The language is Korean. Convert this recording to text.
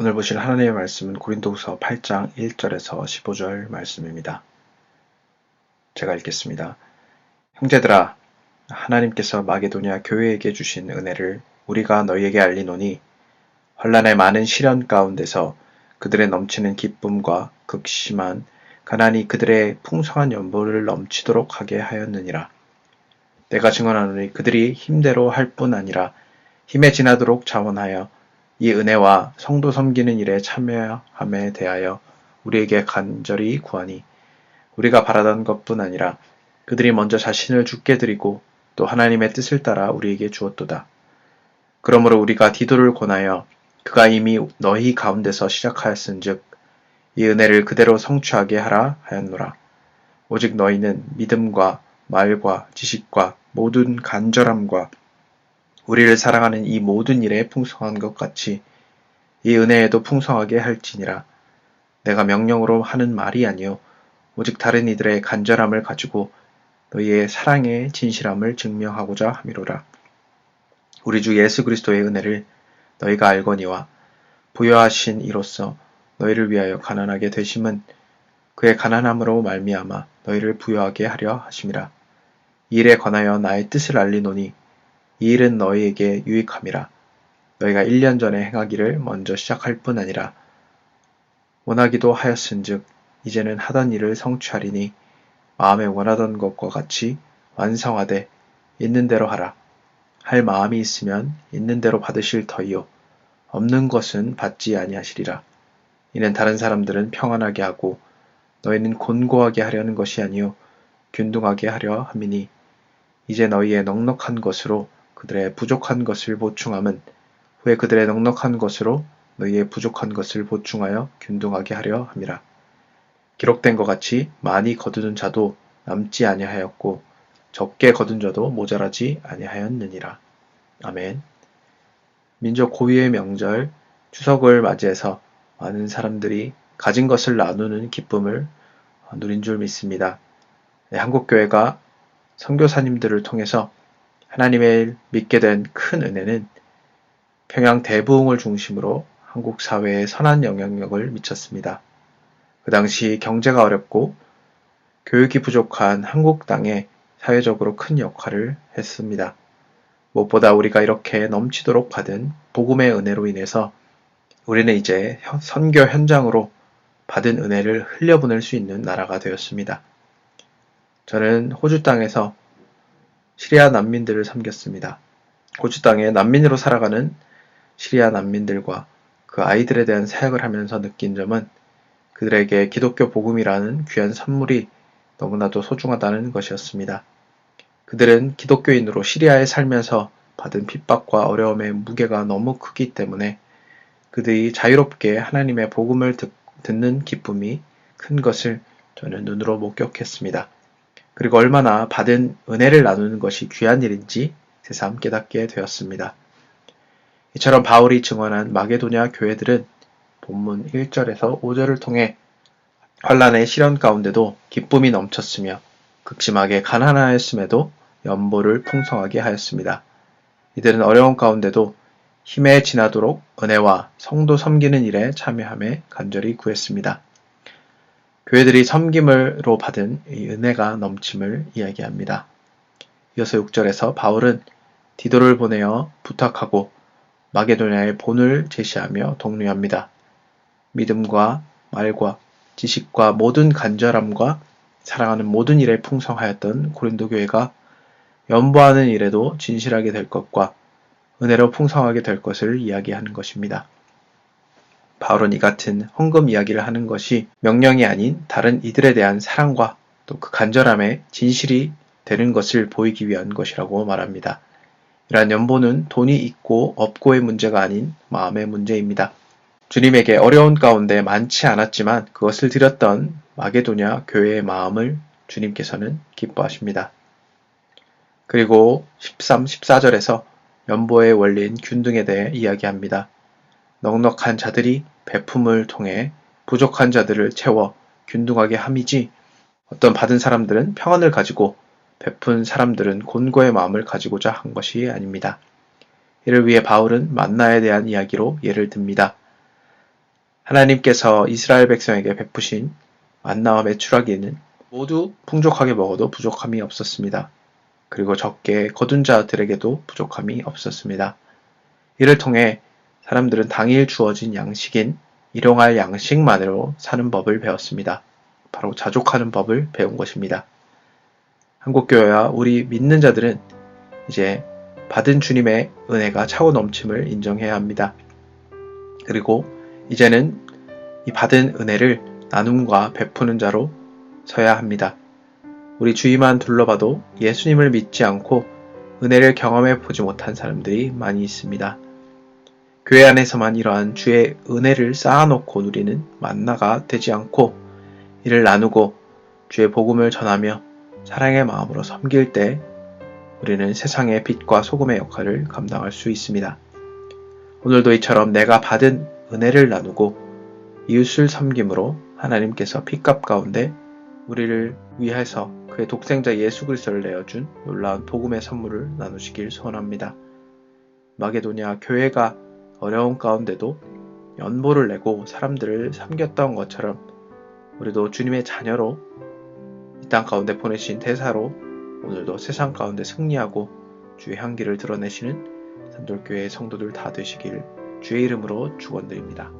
오늘 보실 하나님의 말씀은 고린도후서 8장 1절에서 15절 말씀입니다. 제가 읽겠습니다. 형제들아, 하나님께서 마게도냐 교회에게 주신 은혜를 우리가 너희에게 알리노니 환난의 많은 시련 가운데서 그들의 넘치는 기쁨과 극심한 가난이 그들의 풍성한 연보를 넘치도록 하게 하였느니라. 내가 증언하노니 그들이 힘대로 할 뿐 아니라 힘에 지나도록 자원하여 이 은혜와 성도 섬기는 일에 참여함에 대하여 우리에게 간절히 구하니 우리가 바라던 것뿐 아니라 그들이 먼저 자신을 주께 드리고 또 하나님의 뜻을 따라 우리에게 주었도다. 그러므로 우리가 디도를 권하여 그가 이미 너희 가운데서 시작하였은즉 이 은혜를 그대로 성취하게 하라 하였노라. 오직 너희는 믿음과 말과 지식과 모든 간절함과 우리를 사랑하는 이 모든 일에 풍성한 것 같이 이 은혜에도 풍성하게 할지니라. 내가 명령으로 하는 말이 아니요 오직 다른 이들의 간절함을 가지고 너희의 사랑의 진실함을 증명하고자 함이로라. 우리 주 예수 그리스도의 은혜를 너희가 알거니와 부여하신 이로써 너희를 위하여 가난하게 되심은 그의 가난함으로 말미암아 너희를 부여하게 하려 하심이라. 이 일에 관하여 나의 뜻을 알리노니 이 일은 너희에게 유익함이라. 너희가 1년 전에 행하기를 먼저 시작할 뿐 아니라 원하기도 하였은즉 이제는 하던 일을 성취하리니 마음에 원하던 것과 같이 완성하되 있는 대로 하라. 할 마음이 있으면 있는 대로 받으실 터이요 없는 것은 받지 아니하시리라. 이는 다른 사람들은 평안하게 하고 너희는 곤고하게 하려는 것이 아니요 균등하게 하려 함이니 이제 너희의 넉넉한 것으로 그들의 부족한 것을 보충함은 후에 그들의 넉넉한 것으로 너희의 부족한 것을 보충하여 균등하게 하려 함이라. 기록된 것 같이 많이 거두는 자도 남지 아니하였고 적게 거둔 자도 모자라지 아니하였느니라. 아멘. 민족 고유의 명절 추석을 맞이해서 많은 사람들이 가진 것을 나누는 기쁨을 누린 줄 믿습니다. 한국교회가 선교사님들을 통해서 하나님을 믿게 된 큰 은혜는 평양 대부흥을 중심으로 한국 사회에 선한 영향력을 미쳤습니다. 그 당시 경제가 어렵고 교육이 부족한 한국 땅에 사회적으로 큰 역할을 했습니다. 무엇보다 우리가 이렇게 넘치도록 받은 복음의 은혜로 인해서 우리는 이제 선교 현장으로 받은 은혜를 흘려보낼 수 있는 나라가 되었습니다. 저는 호주 땅에서 시리아 난민들을 섬겼습니다. 호주 땅에 난민으로 살아가는 시리아 난민들과 그 아이들에 대한 사역을 하면서 느낀 점은 그들에게 기독교 복음이라는 귀한 선물이 너무나도 소중하다는 것이었습니다. 그들은 기독교인으로 시리아에 살면서 받은 핍박과 어려움의 무게가 너무 크기 때문에 그들이 자유롭게 하나님의 복음을 듣는 기쁨이 큰 것을 저는 눈으로 목격했습니다. 그리고 얼마나 받은 은혜를 나누는 것이 귀한 일인지 새삼 깨닫게 되었습니다. 이처럼 바울이 증언한 마게도냐 교회들은 본문 1절에서 5절을 통해 환난의 시련 가운데도 기쁨이 넘쳤으며 극심하게 가난하였음에도 연보를 풍성하게 하였습니다. 이들은 어려운 가운데도 힘에 지나도록 은혜와 성도 섬기는 일에 참여함에 간절히 구했습니다. 교회들이 섬김으로 받은 이 은혜가 넘침을 이야기합니다. 이어서 6절에서 바울은 디도를 보내어 부탁하고 마게도냐의 본을 제시하며 독려합니다. 믿음과 말과 지식과 모든 간절함과 사랑하는 모든 일에 풍성하였던 고린도 교회가 연보하는 일에도 진실하게 될 것과 은혜로 풍성하게 될 것을 이야기하는 것입니다. 바울은 이 같은 헌금 이야기를 하는 것이 명령이 아닌 다른 이들에 대한 사랑과 또 그 간절함에 진실이 되는 것을 보이기 위한 것이라고 말합니다. 이러한 연보는 돈이 있고 없고의 문제가 아닌 마음의 문제입니다. 주님에게 어려운 가운데 많지 않았지만 그것을 드렸던 마게도냐 교회의 마음을 주님께서는 기뻐하십니다. 그리고 13, 14절에서 연보의 원리인 균등에 대해 이야기합니다. 넉넉한 자들이 베품을 통해 부족한 자들을 채워 균등하게 함이지 어떤 받은 사람들은 평안을 가지고 베푼 사람들은 곤고의 마음을 가지고자 한 것이 아닙니다. 이를 위해 바울은 만나에 대한 이야기로 예를 듭니다. 하나님께서 이스라엘 백성에게 베푸신 만나와 메추라기는 모두 풍족하게 먹어도 부족함이 없었습니다. 그리고 적게 거둔 자들에게도 부족함이 없었습니다. 이를 통해 사람들은 당일 주어진 양식인 일용할 양식만으로 사는 법을 배웠습니다. 바로 자족하는 법을 배운 것입니다. 한국교회와 우리 믿는 자들은 이제 받은 주님의 은혜가 차고 넘침을 인정해야 합니다. 그리고 이제는 이 받은 은혜를 나눔과 베푸는 자로 서야 합니다. 우리 주위만 둘러봐도 예수님을 믿지 않고 은혜를 경험해 보지 못한 사람들이 많이 있습니다. 교회 안에서만 이러한 주의 은혜를 쌓아놓고 누리는 만나가 되지 않고 이를 나누고 주의 복음을 전하며 사랑의 마음으로 섬길 때 우리는 세상의 빛과 소금의 역할을 감당할 수 있습니다. 오늘도 이처럼 내가 받은 은혜를 나누고 이웃을 섬김으로 하나님께서 핏값 가운데 우리를 위해서 그의 독생자 예수 그리스도를 내어준 놀라운 복음의 선물을 나누시길 소원합니다. 마게도냐 교회가 어려운 가운데도 연보를 내고 사람들을 섬겼던 것처럼 우리도 주님의 자녀로 이 땅 가운데 보내신 대사로 오늘도 세상 가운데 승리하고 주의 향기를 드러내시는 산돌교회의 성도들 다 되시길 주의 이름으로 축원드립니다.